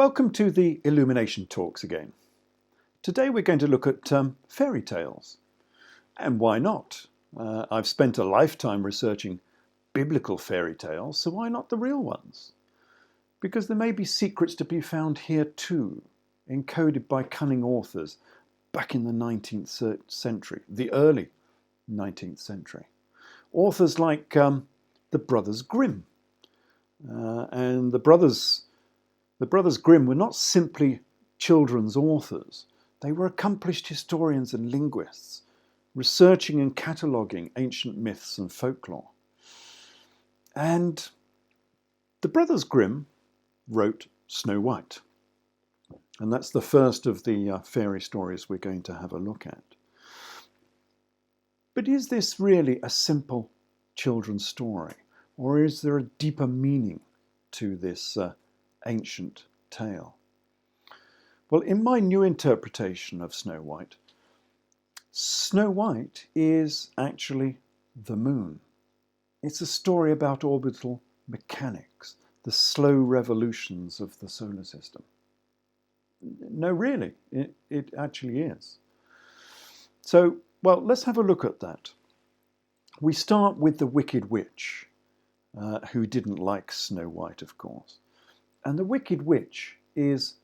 Welcome to the Illumination Talks again. Today we're going to look at fairy tales. And why not? I've spent a lifetime researching biblical fairy tales, so why not the real ones? Because there may be secrets to be found here too, encoded by cunning authors back in the 19th century, the early 19th century. Authors like the Brothers Grimm. And the Brothers Grimm were not simply children's authors. They were accomplished historians and linguists, researching and cataloguing ancient myths and folklore. And the Brothers Grimm wrote Snow White. And that's the first of the fairy stories we're going to have a look at. But is this really a simple children's story? Or is there a deeper meaning to this ancient tale? Well, in my new interpretation of Snow White is actually the moon. It's a story about orbital mechanics, the slow revolutions of the solar system. No, really, it actually is. So, well, let's have a look at that. We start with the Wicked Witch, who didn't like Snow White, of course. And the Wicked Witch is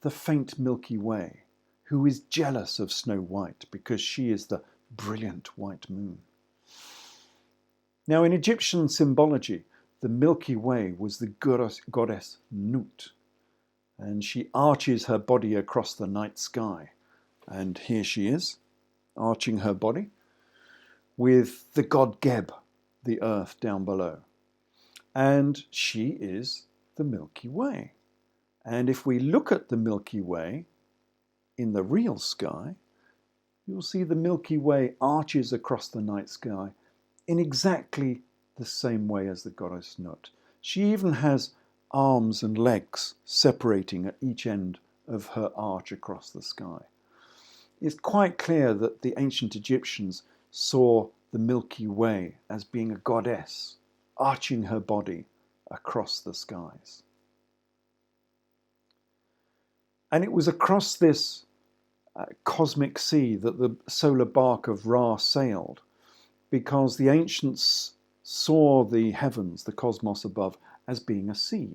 the faint Milky Way, who is jealous of Snow White because she is the brilliant white moon. Now, in Egyptian symbology, the Milky Way was the goddess Nut, and she arches her body across the night sky. And here she is, arching her body, with the god Geb, the earth down below. And she is the Milky Way. And if we look at the Milky Way in the real sky, you'll see the Milky Way arches across the night sky in exactly the same way as the goddess Nut. She even has arms and legs separating at each end of her arch across the sky. It's quite clear that the ancient Egyptians saw the Milky Way as being a goddess, arching her body across the skies. And it was across this cosmic sea that the solar bark of Ra sailed, because the ancients saw the heavens, the cosmos above, as being a sea,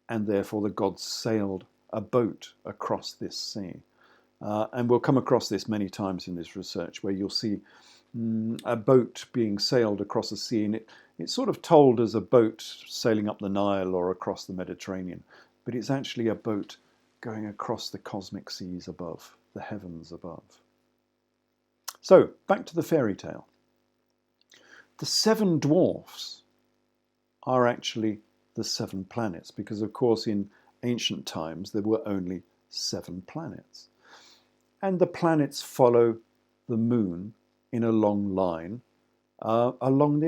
and therefore the gods sailed a boat across this sea. And we'll come across this many times in this research, where you'll see a boat being sailed across the sea, and it's sort of told as a boat sailing up the Nile or across the Mediterranean, but it's actually a boat going across the cosmic seas above, the heavens above. So, back to the fairy tale. The 7 dwarfs are actually the 7 planets, because of course in ancient times there were only 7 planets. And the planets follow the moon in a long line along the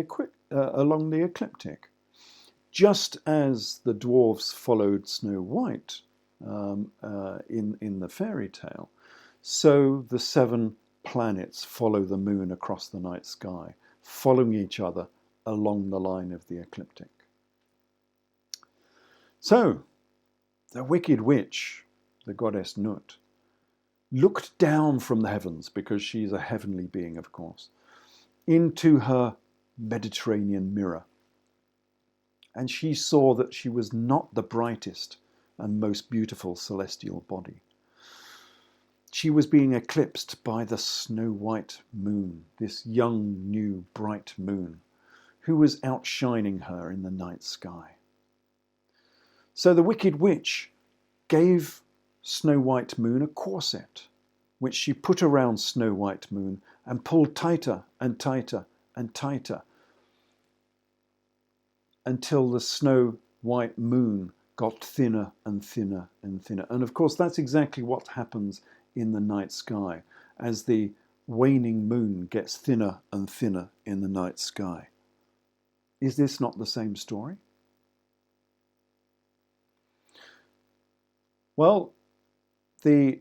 ecliptic. Just as the dwarfs followed Snow White in the fairy tale, so the 7 planets follow the moon across the night sky, following each other along the line of the ecliptic. So, the Wicked Witch, the goddess Nut, looked down from the heavens, because she's a heavenly being, of course, into her Mediterranean mirror. And she saw that she was not the brightest and most beautiful celestial body. She was being eclipsed by the Snow White moon, this young, new, bright moon, who was outshining her in the night sky. So the Wicked Witch gave Snow White Moon a corset, which she put around Snow White Moon and pulled tighter and tighter and tighter until the Snow White Moon got thinner and thinner and thinner. And of course, that's exactly what happens in the night sky as the waning moon gets thinner and thinner in the night sky. Is this not the same story? Well, the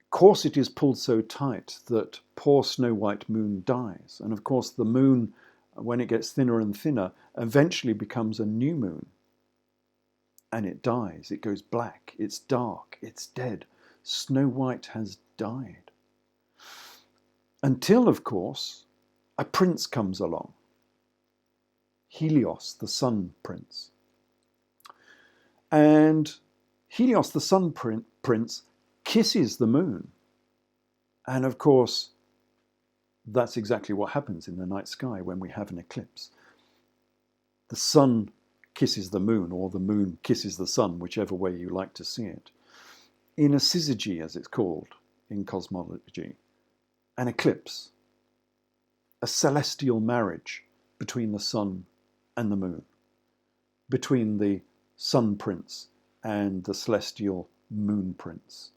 corset is pulled so tight that poor Snow White Moon dies. And of course, the moon, when it gets thinner and thinner, eventually becomes a new moon. and it dies. It goes black. It's dark. It's dead. Snow White has died. Until, of course, a prince comes along. Helios, the Sun Prince. And Helios, the Sun Prince, kisses the moon. And of course, that's exactly what happens in the night sky when we have an eclipse. The sun kisses the moon, or the moon kisses the sun, whichever way you like to see it. In a syzygy, as it's called in cosmology, an eclipse, a celestial marriage between the sun and the moon, between the sun prince and the celestial moon prince,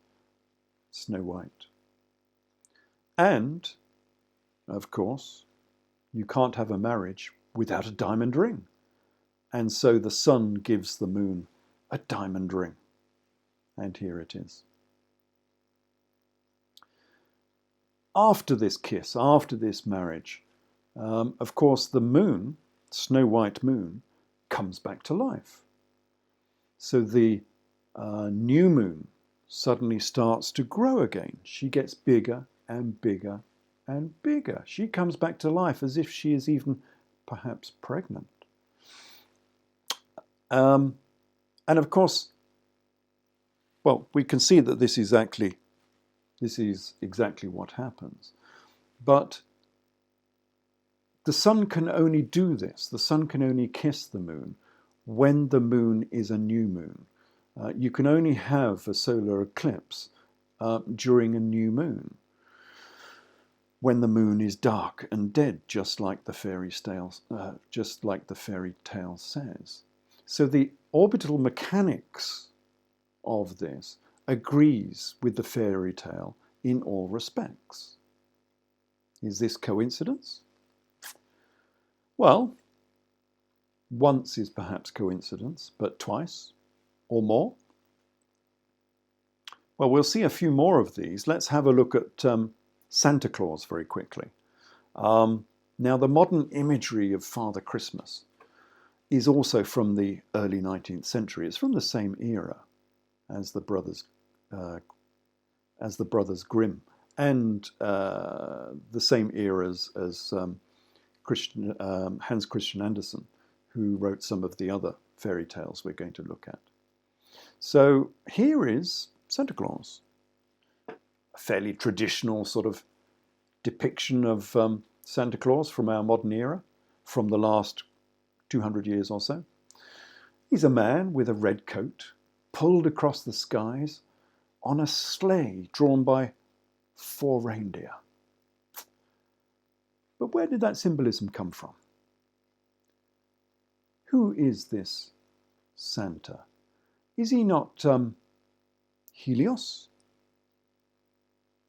Snow White. And, of course, you can't have a marriage without a diamond ring. And so the sun gives the moon a diamond ring. And here it is. After this kiss, after this marriage, of course, the moon, Snow White moon, comes back to life. So the new moon suddenly starts to grow again. She gets bigger and bigger and bigger. She comes back to life as if she is even perhaps pregnant. And of course, well, we can see that this is exactly what happens. But the sun can only do this. The sun can only kiss the moon when the moon is a new moon. You can only have a solar eclipse during a new moon, when the moon is dark and dead, just like the fairy tale says. So the orbital mechanics of this agrees with the fairy tale in all respects. Is this coincidence? Well, once is perhaps coincidence, but twice or more? Well, we'll see a few more of these. Let's have a look at Santa Claus very quickly. Now, the modern imagery of Father Christmas is also from the early 19th century. It's from the same era as the Brothers Grimm, and the same era as Hans Christian Andersen, who wrote some of the other fairy tales we're going to look at. So here is Santa Claus, a fairly traditional sort of depiction of Santa Claus from our modern era, from the last 200 years or so. He's a man with a red coat, pulled across the skies on a sleigh drawn by 4 reindeer. But where did that symbolism come from? Who is this Santa? Is he not Helios?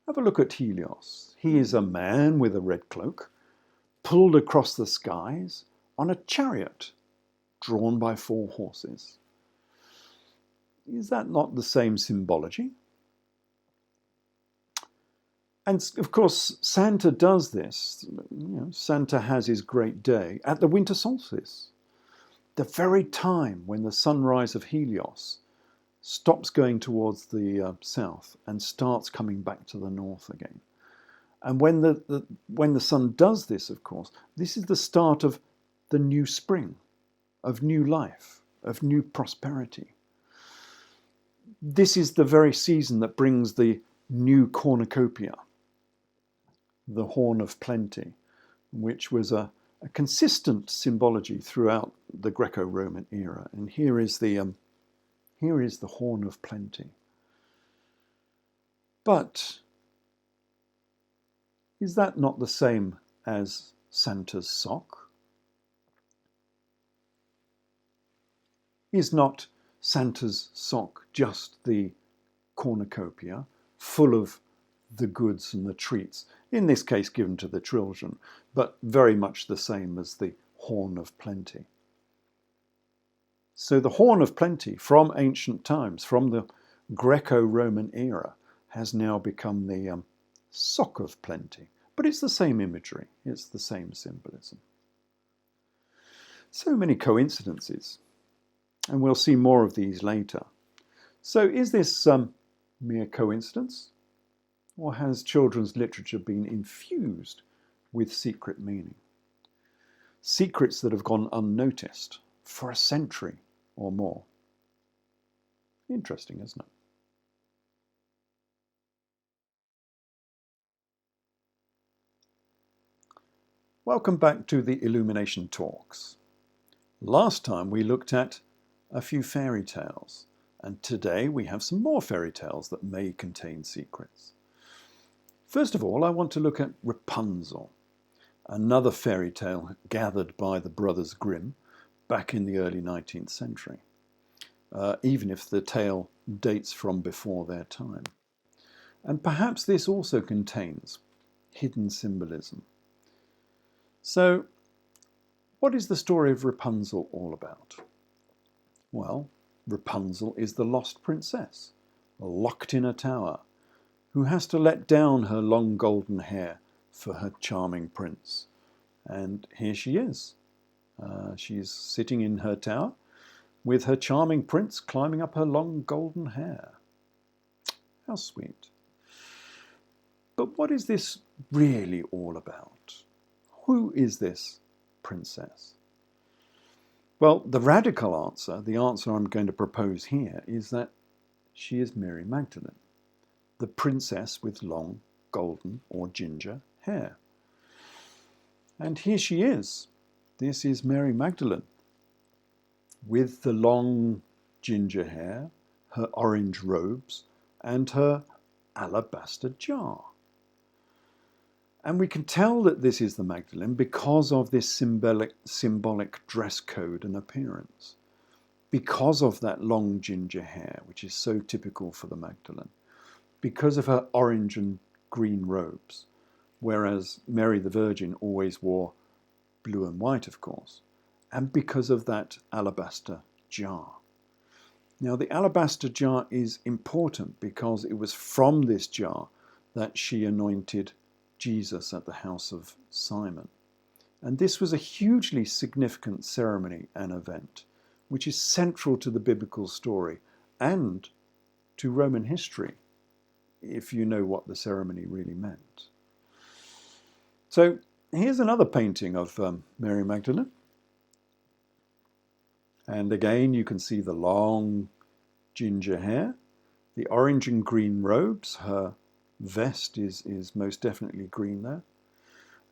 Have a look at Helios. He is a man with a red cloak, pulled across the skies on a chariot drawn by 4 horses. Is that not the same symbology? And of course, Santa does this. Santa has his great day at the winter solstice, the very time when the sunrise of Helios stops going towards the south and starts coming back to the north again. And when the sun does this, of course, this is the start of the new spring, of new life, of new prosperity. This is the very season that brings the new cornucopia, the horn of plenty, which was a consistent symbology throughout the Greco-Roman era. And here is the horn of plenty. But is that not the same as Santa's sock? Is not Santa's sock just the cornucopia, full of the goods and the treats, in this case given to the children, but very much the same as the horn of plenty? So the horn of plenty from ancient times, from the Greco-Roman era, has now become the sock of plenty. But it's the same imagery, it's the same symbolism. So many coincidences. And we'll see more of these later. So is this mere coincidence? Or has children's literature been infused with secret meaning? Secrets that have gone unnoticed for a century or more. Interesting, isn't it? Welcome back to the Illumination Talks. Last time we looked at a few fairy tales, and today we have some more fairy tales that may contain secrets. First of all, I want to look at Rapunzel, another fairy tale gathered by the Brothers Grimm back in the early 19th century, even if the tale dates from before their time. And perhaps this also contains hidden symbolism. So, what is the story of Rapunzel all about? Well, Rapunzel is the lost princess, locked in a tower, who has to let down her long golden hair for her charming prince. And here she is. She's sitting in her tower with her charming prince climbing up her long golden hair. How sweet. But what is this really all about? Who is this princess? Well, the radical answer, the answer I'm going to propose here, is that she is Mary Magdalene, the princess with long golden or ginger hair. And here she is. This is Mary Magdalene with the long ginger hair, her orange robes, and her alabaster jar. And we can tell that this is the Magdalene because of this symbolic dress code and appearance, because of that long ginger hair, which is so typical for the Magdalene, because of her orange and green robes, whereas Mary the Virgin always wore blue and white, of course, and because of that alabaster jar. Now, the alabaster jar is important because it was from this jar that she anointed Jesus at the house of Simon. And this was a hugely significant ceremony and event, which is central to the biblical story and to Roman history, if you know what the ceremony really meant. So here's another painting of Mary Magdalene. And again, you can see the long ginger hair, the orange and green robes. Her vest is most definitely green there.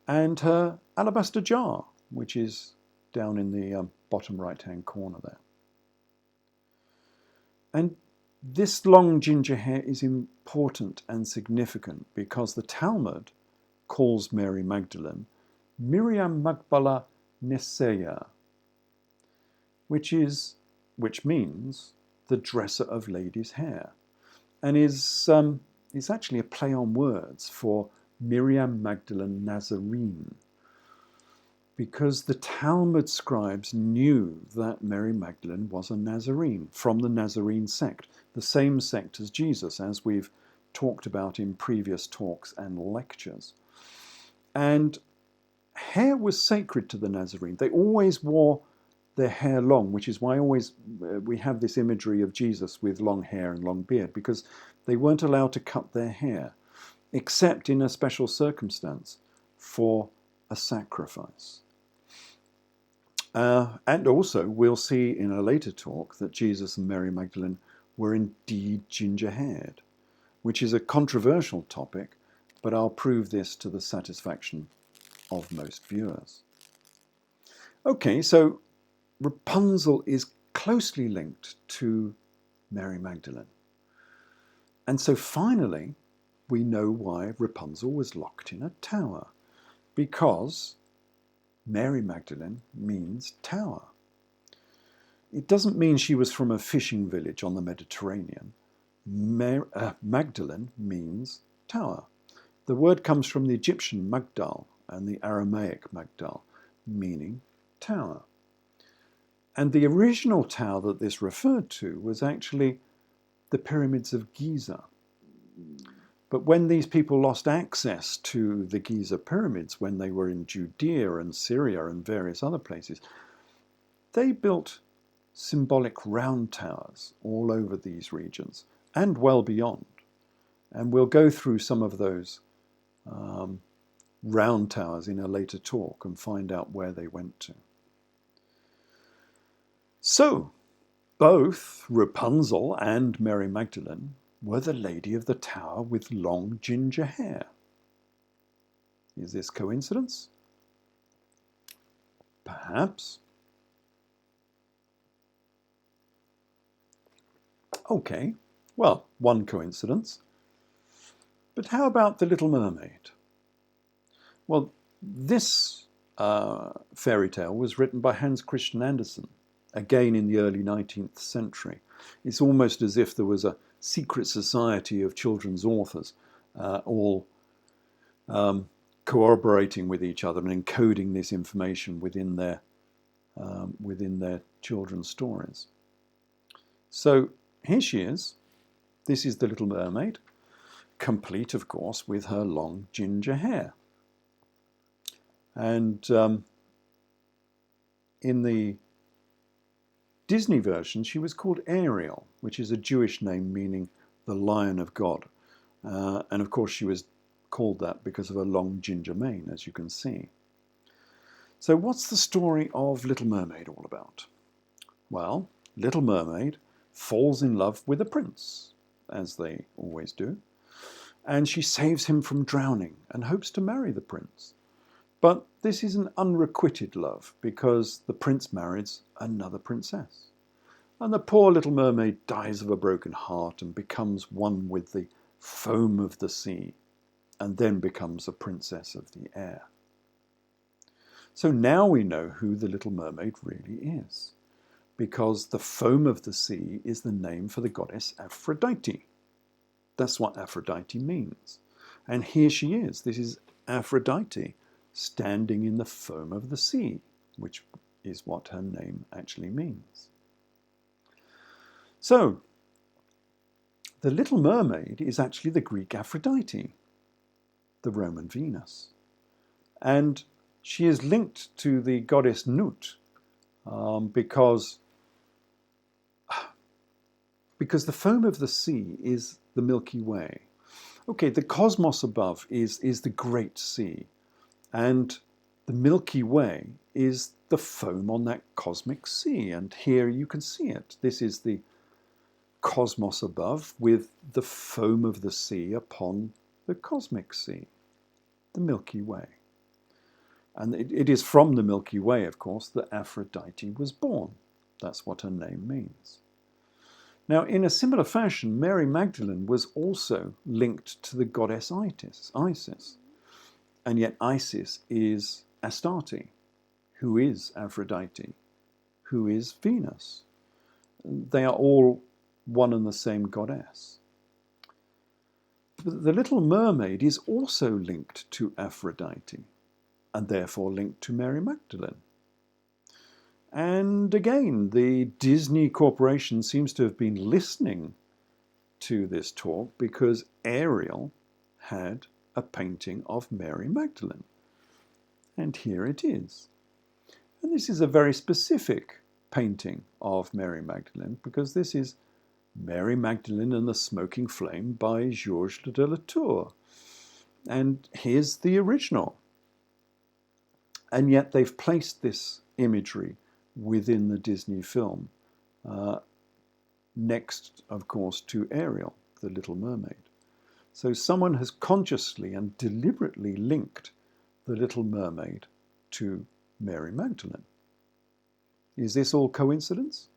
And her alabaster jar, which is down in the bottom right-hand corner there. And this long ginger hair is important and significant because the Talmud calls Mary Magdalene Miriam Magdala Neseya, which means the dresser of ladies' hair, and is actually a play on words for Miriam Magdalene Nazarene, because the Talmud scribes knew that Mary Magdalene was a Nazarene from the Nazarene sect, the same sect as Jesus, as we've talked about in previous talks and lectures. And hair was sacred to the Nazarene. They always wore their hair long, which is why we have this imagery of Jesus with long hair and long beard, because they weren't allowed to cut their hair, except in a special circumstance for a sacrifice. And also, we'll see in a later talk that Jesus and Mary Magdalene were indeed ginger-haired, which is a controversial topic, but I'll prove this to the satisfaction of most viewers. Okay, so Rapunzel is closely linked to Mary Magdalene. And so finally, we know why Rapunzel was locked in a tower, because Mary Magdalene means tower. It doesn't mean she was from a fishing village on the Mediterranean. Magdalene means tower. The word comes from the Egyptian Magdal and the Aramaic Magdal, meaning tower. And the original tower that this referred to was actually the pyramids of Giza. But when these people lost access to the Giza pyramids, when they were in Judea and Syria and various other places, they built symbolic round towers all over these regions and well beyond. And we'll go through some of those round towers in a later talk and find out where they went to. So, both Rapunzel and Mary Magdalene were the lady of the tower with long ginger hair. Is this coincidence? Perhaps. Okay, well, one coincidence. But how about the Little Mermaid? Well, this fairy tale was written by Hans Christian Andersen, again in the early 19th century. It's almost as if there was a secret society of children's authors, all cooperating with each other and encoding this information within their children's stories. So here she is. This is the Little Mermaid, complete, of course, with her long ginger hair. And in the Disney version, she was called Ariel, which is a Jewish name meaning the Lion of God. And of course, she was called that because of her long ginger mane, as you can see. So what's the story of Little Mermaid all about? Well, Little Mermaid falls in love with a prince, as they always do, and she saves him from drowning and hopes to marry the prince. But this is an unrequited love because the prince marries another princess. And the poor Little Mermaid dies of a broken heart and becomes one with the foam of the sea, and then becomes a princess of the air. So now we know who the Little Mermaid really is, because the foam of the sea is the name for the goddess Aphrodite. That's what Aphrodite means. And here she is. This is Aphrodite standing in the foam of the sea, which is what her name actually means. So, the Little Mermaid is actually the Greek Aphrodite, the Roman Venus. And she is linked to the goddess Nut because the foam of the sea is the Milky Way. Okay, the cosmos above is the Great Sea, and the Milky Way is the foam on that cosmic sea, and here you can see it. This is the cosmos above with the foam of the sea upon the cosmic sea, the Milky Way. And it is from the Milky Way, of course, that Aphrodite was born. That's what her name means. Now, in a similar fashion, Mary Magdalene was also linked to the goddess Isis. And yet Isis is Astarte, who is Aphrodite, who is Venus. They are all one and the same goddess. But the Little Mermaid is also linked to Aphrodite, and therefore linked to Mary Magdalene. And again, the Disney Corporation seems to have been listening to this talk because Ariel had a painting of Mary Magdalene. And here it is. And this is a very specific painting of Mary Magdalene because this is Mary Magdalene and the Smoking Flame by Georges de la Tour. And here's the original. And yet they've placed this imagery within the Disney film, next, of course, to Ariel, the Little Mermaid. So someone has consciously and deliberately linked the Little Mermaid to Mary Magdalene. Is this all coincidence?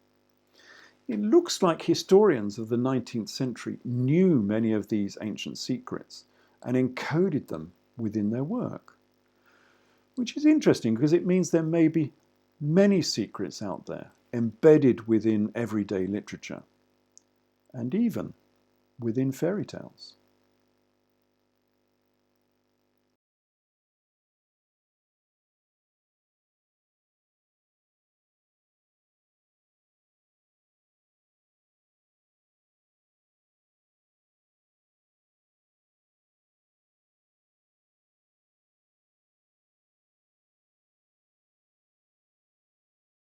It looks like historians of the 19th century knew many of these ancient secrets and encoded them within their work, which is interesting because it means there may be many secrets out there embedded within everyday literature and even within fairy tales.